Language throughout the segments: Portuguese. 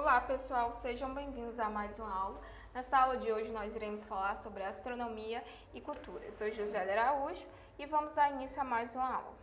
Olá pessoal, sejam bem-vindos a mais uma aula. Nesta aula de hoje nós iremos falar sobre astronomia e cultura. Eu sou José Araújo e vamos dar início a mais uma aula.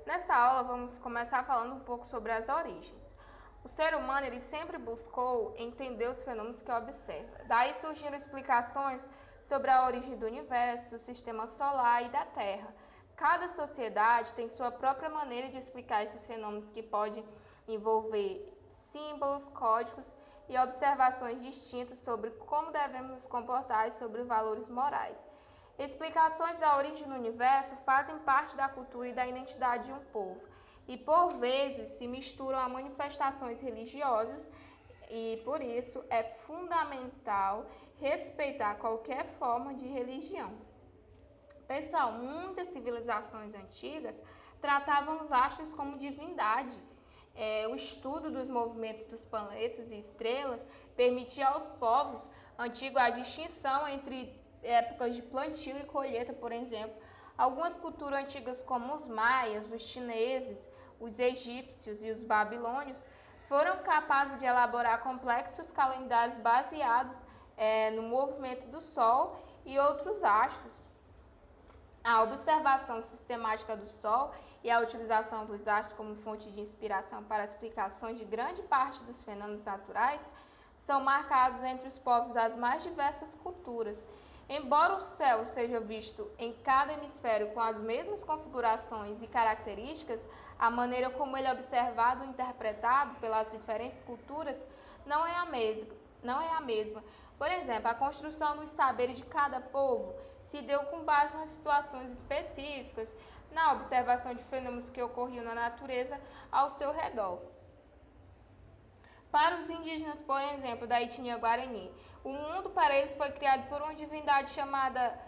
Nessa aula vamos começar falando um pouco sobre as origens. O ser humano ele sempre buscou entender os fenômenos que observa. Daí surgiram explicações sobre a origem do universo, do sistema solar e da Terra. Cada sociedade tem sua própria maneira de explicar esses fenômenos que podem envolver símbolos, códigos e observações distintas sobre como devemos nos comportar e sobre valores morais. Explicações da origem do universo fazem parte da cultura e da identidade de um povo e, por vezes, se misturam a manifestações religiosas e, por isso, é fundamental respeitar qualquer forma de religião. Pessoal, muitas civilizações antigas tratavam os astros como divindade. O estudo dos movimentos dos planetas e estrelas permitia aos povos antigos a distinção entre épocas de plantio e colheita, por exemplo. Algumas culturas antigas, como os maias, os chineses, os egípcios e os babilônios, foram capazes de elaborar complexos calendários baseados no movimento do Sol e outros astros. A observação sistemática do Sol e a utilização dos astros como fonte de inspiração para explicações de grande parte dos fenômenos naturais são marcados entre os povos das mais diversas culturas. Embora o céu seja visto em cada hemisfério com as mesmas configurações e características, a maneira como ele é observado e interpretado pelas diferentes culturas não é a mesma. Por exemplo, a construção dos saberes de cada povo se deu com base nas situações específicas, na observação de fenômenos que ocorriam na natureza ao seu redor. Para os indígenas, por exemplo, da etnia Guarani, o mundo para eles foi criado por uma divindade chamada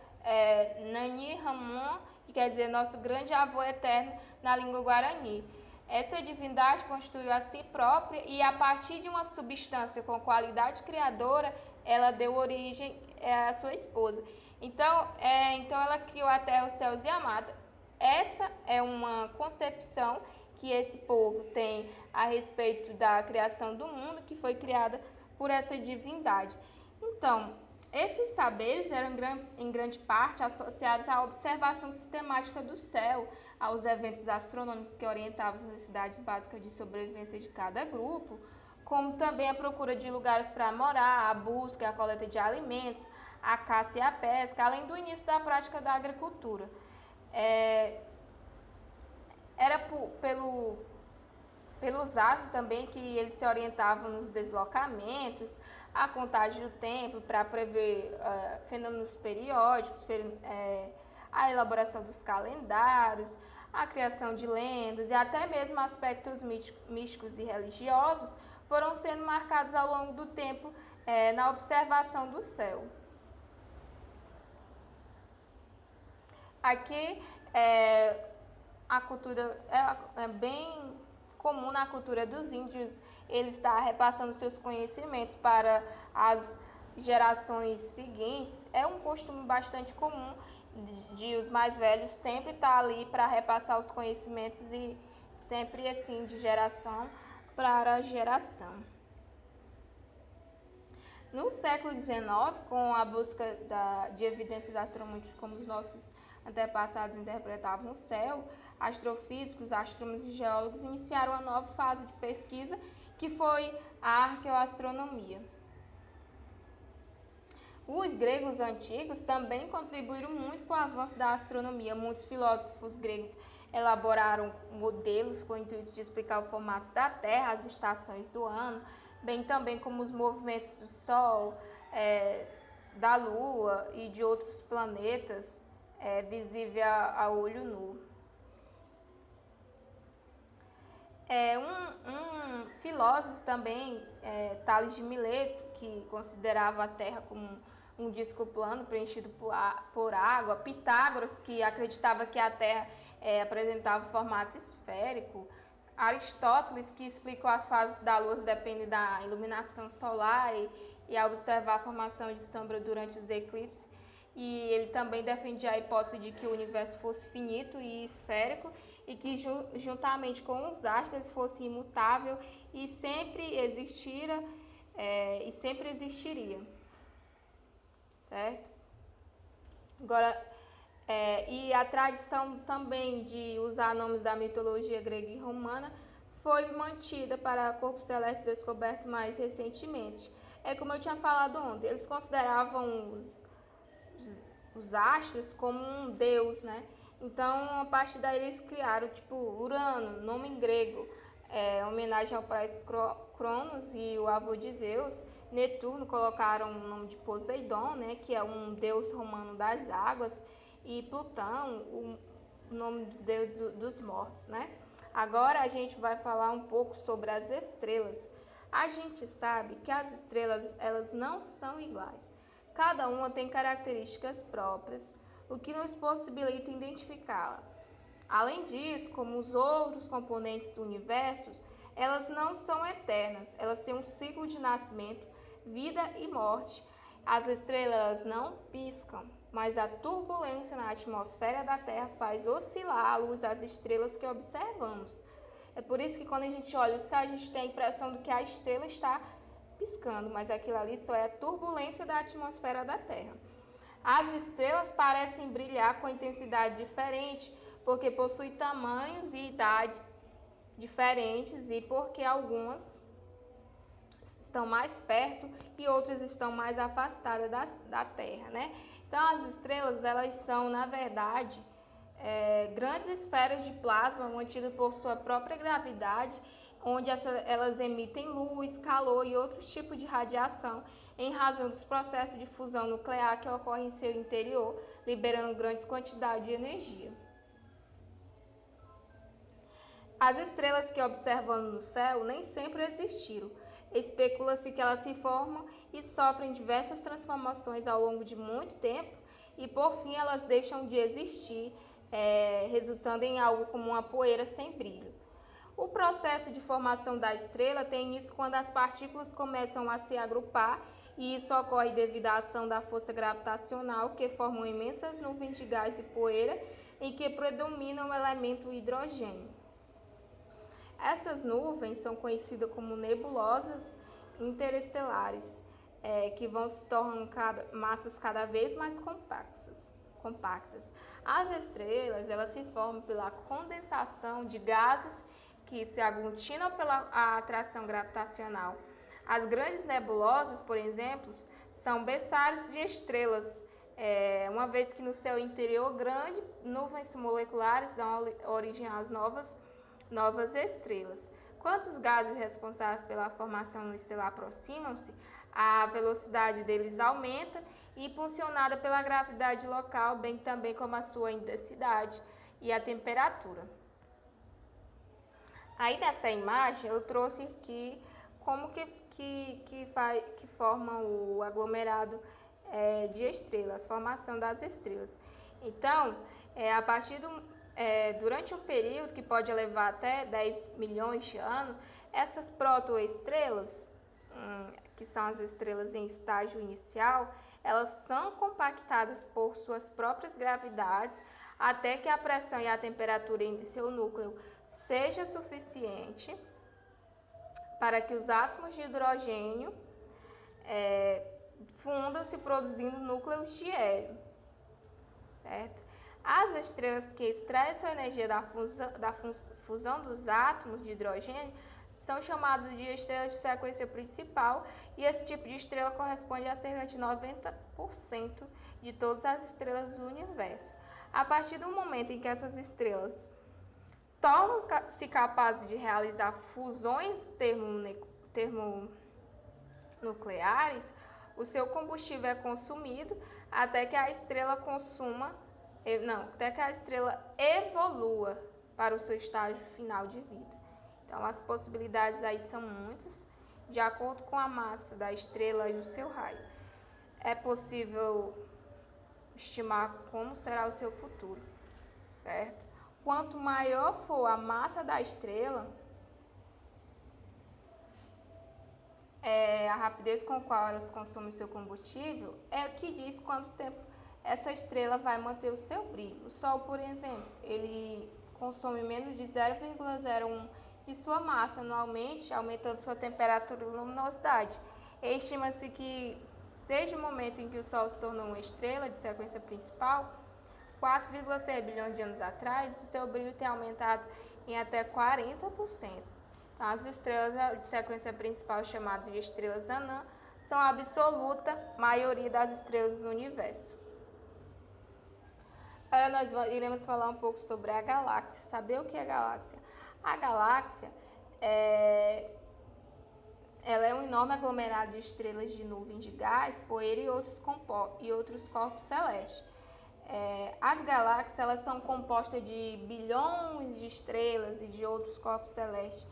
Nani Ramon, que quer dizer nosso grande avô eterno na língua Guarani. Essa divindade constituiu a si própria e, a partir de uma substância com qualidade criadora, ela deu origem à sua esposa. Então ela criou a terra, os céus e a mata. Essa é uma concepção que esse povo tem a respeito da criação do mundo, que foi criada por essa divindade. Então, esses saberes eram em grande parte associados à observação sistemática do céu, aos eventos astronômicos que orientavam as necessidades básicas de sobrevivência de cada grupo, como também a procura de lugares para morar, a busca e a coleta de alimentos, a caça e a pesca, além do início da prática da agricultura. Era pelos astros também que eles se orientavam nos deslocamentos, a contagem do tempo para prever fenômenos periódicos, a elaboração dos calendários, a criação de lendas e até mesmo aspectos místicos e religiosos foram sendo marcados ao longo do tempo na observação do céu. Aqui a cultura é bem comum na cultura dos índios, ele está repassando seus conhecimentos para as gerações seguintes. É um costume bastante comum de os mais velhos sempre estar ali para repassar os conhecimentos e sempre assim de geração para geração. No século XIX, com a busca de evidências astronômicas como os nossos antepassados interpretavam o céu, astrofísicos, astrônomos e geólogos iniciaram uma nova fase de pesquisa, que foi a arqueoastronomia. Os gregos antigos também contribuíram muito para o avanço da astronomia. Muitos filósofos gregos elaboraram modelos com o intuito de explicar o formato da Terra, as estações do ano, bem também como os movimentos do Sol, da Lua e de outros planetas visível a olho nu. Um filósofo também, Tales de Mileto, que considerava a Terra como um disco plano preenchido por água, Pitágoras, que acreditava que a Terra apresentava formato esférico, Aristóteles, que explicou as fases da Lua dependem da iluminação solar e a observar a formação de sombra durante os eclipses. E ele também defendia a hipótese de que o universo fosse finito e esférico e que juntamente com os astros fosse imutável e sempre existiria, certo? Agora, e a tradição também de usar nomes da mitologia grega e romana foi mantida para corpos celestes descobertos mais recentemente. É como eu tinha falado ontem, eles consideravam os astros como um deus, né? Então, a partir daí eles criaram, tipo, Urano, nome em grego, homenagem ao pai Cronos e o avô de Zeus. Netuno colocaram o nome de Poseidon, né, que é um deus romano das águas, e Plutão, o nome do deus dos mortos, né? Agora a gente vai falar um pouco sobre as estrelas. A gente sabe que as estrelas, elas não são iguais. Cada uma tem características próprias, o que nos possibilita identificá-las. Além disso, como os outros componentes do universo, elas não são eternas, elas têm um ciclo de nascimento, vida e morte. As estrelas não piscam, mas a turbulência na atmosfera da Terra faz oscilar a luz das estrelas que observamos. É por isso que quando a gente olha o céu, a gente tem a impressão de que a estrela está piscando, mas aquilo ali só é a turbulência da atmosfera da Terra. As estrelas parecem brilhar com intensidade diferente, porque possuem tamanhos e idades diferentes e porque algumas estão mais perto e outras estão mais afastadas da Terra, né? Então, as estrelas, elas são, na verdade, grandes esferas de plasma mantidas por sua própria gravidade, onde elas emitem luz, calor e outros tipos de radiação em razão dos processos de fusão nuclear que ocorrem em seu interior, liberando grandes quantidades de energia. As estrelas que observamos no céu nem sempre existiram. Especula-se que elas se formam e sofrem diversas transformações ao longo de muito tempo e, por fim, elas deixam de existir, resultando em algo como uma poeira sem brilho. O processo de formação da estrela tem início quando as partículas começam a se agrupar, e isso ocorre devido à ação da força gravitacional, que formam imensas nuvens de gás e poeira em que predomina o elemento hidrogênio. Essas nuvens são conhecidas como nebulosas interestelares, que vão se tornando massas cada vez mais compactas. As estrelas, elas se formam pela condensação de gases que se aglutinam pela atração gravitacional. As grandes nebulosas, por exemplo, são berçários de estrelas, uma vez que no seu interior grande, nuvens moleculares dão origem às novas estrelas. Quando os gases responsáveis pela formação estelar aproximam-se, a velocidade deles aumenta e, impulsionada pela gravidade local, bem também como a sua densidade e a temperatura. Aí nessa imagem eu trouxe aqui como que forma o aglomerado de estrelas, a formação das estrelas. Então, a partir durante um período que pode levar até 10 milhões de anos, essas protoestrelas, que são as estrelas em estágio inicial, elas são compactadas por suas próprias gravidades até que a pressão e a temperatura em seu núcleo seja suficiente para que os átomos de hidrogênio fundam-se produzindo núcleos de hélio, certo? As estrelas que extraem sua energia da fusão dos átomos de hidrogênio são chamadas de estrelas de sequência principal, e esse tipo de estrela corresponde a cerca de 90% de todas as estrelas do universo. A partir do momento em que essas estrelas tornam-se capazes de realizar fusões termonucleares, o seu combustível é consumido até que a estrela evolua para o seu estágio final de vida. Então, as possibilidades aí são muitas, de acordo com a massa da estrela e o seu raio. É possível estimar como será o seu futuro, certo? Quanto maior for a massa da estrela, a rapidez com a qual elas consomem o seu combustível é o que diz quanto tempo essa estrela vai manter o seu brilho. O Sol, por exemplo, ele consome menos de 0,01 de sua massa anualmente, aumentando sua temperatura e luminosidade. Estima-se que, desde o momento em que o Sol se tornou uma estrela de sequência principal, 4,6 bilhões de anos atrás, o seu brilho tem aumentado em até 40%. Então, as estrelas de sequência principal, chamadas de estrelas anãs, são a absoluta maioria das estrelas do universo. Agora nós iremos falar um pouco sobre a galáxia. Saber o que é galáxia? A galáxia ela é um enorme aglomerado de estrelas de nuvens de gás, poeira e outros corpos celestes. As galáxias elas são compostas de bilhões de estrelas e de outros corpos celestes.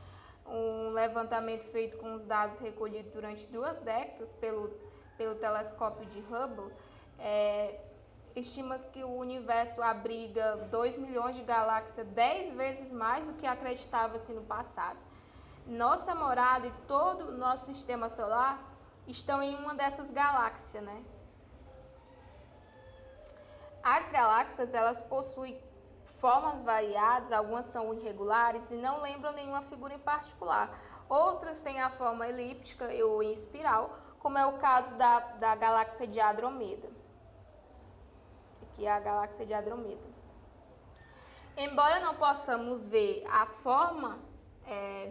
Um levantamento feito com os dados recolhidos durante 2 décadas pelo telescópio de Hubble, estima-se que o universo abriga 2 milhões de galáxias, 10 vezes mais do que acreditava-se no passado. Nossa morada e todo o nosso sistema solar estão em uma dessas galáxias, né? As galáxias, elas possuem formas variadas, algumas são irregulares e não lembram nenhuma figura em particular. Outras têm a forma elíptica ou em espiral, como é o caso da galáxia de Andrômeda. Aqui é a galáxia de Andrômeda. Embora não possamos ver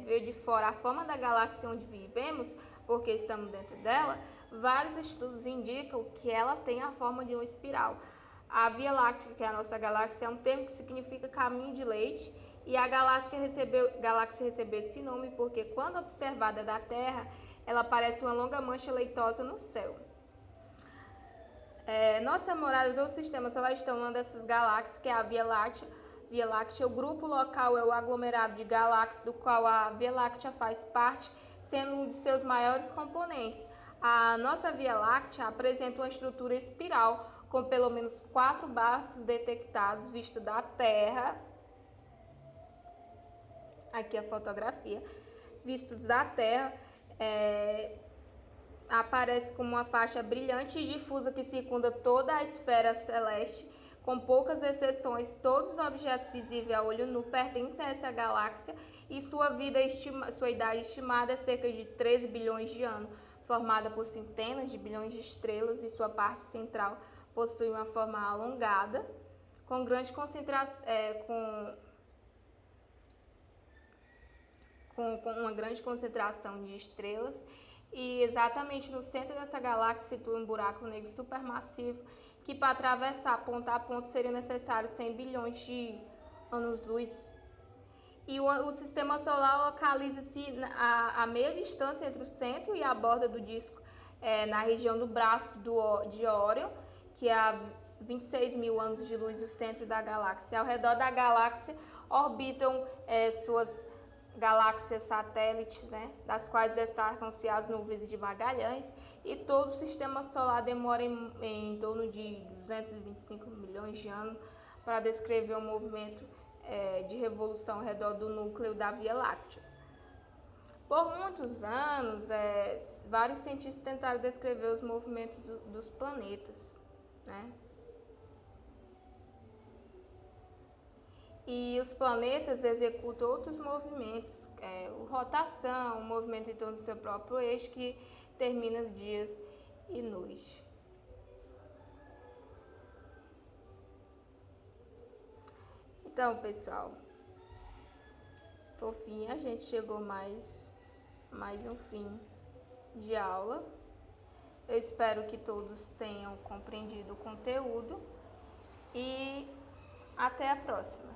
ver de fora a forma da galáxia onde vivemos, porque estamos dentro dela, vários estudos indicam que ela tem a forma de uma espiral. A Via Láctea, que é a nossa galáxia, é um termo que significa caminho de leite, e a galáxia recebeu esse nome porque, quando observada da Terra, ela parece uma longa mancha leitosa no céu. Nossa morada do sistema solar está em uma dessas galáxias, que é a Via Láctea. O grupo local é o aglomerado de galáxias, do qual a Via Láctea faz parte, sendo um de seus maiores componentes. A nossa Via Láctea apresenta uma estrutura espiral, com pelo menos 4 baços detectados vistos da Terra. Aqui a fotografia. Vistos da Terra, aparece como uma faixa brilhante e difusa que circunda toda a esfera celeste. Com poucas exceções, todos os objetos visíveis a olho nu pertencem a essa galáxia e sua idade estimada é cerca de 13 bilhões de anos, formada por centenas de bilhões de estrelas, e sua parte central possui uma forma alongada, com grande concentração, com uma grande concentração de estrelas, e exatamente no centro dessa galáxia situa um buraco negro supermassivo que, para atravessar ponta a ponta, seria necessário 100 bilhões de anos-luz. E o sistema solar localiza-se a meia distância entre o centro e a borda do disco, na região do braço de Órion, que é a 26 mil anos de luz do centro da galáxia. Ao redor da galáxia orbitam suas galáxias satélites, né, das quais destacam-se as nuvens de Magalhães, e todo o sistema solar demora em torno de 225 milhões de anos para descrever o movimento de revolução ao redor do núcleo da Via Láctea. Por muitos anos, vários cientistas tentaram descrever os movimentos dos planetas, né? E os planetas executam outros movimentos, rotação, movimento em torno do seu próprio eixo, que termina os dias e noites. Então, pessoal, por fim, a gente chegou mais um fim de aula. Eu espero que todos tenham compreendido o conteúdo e até a próxima.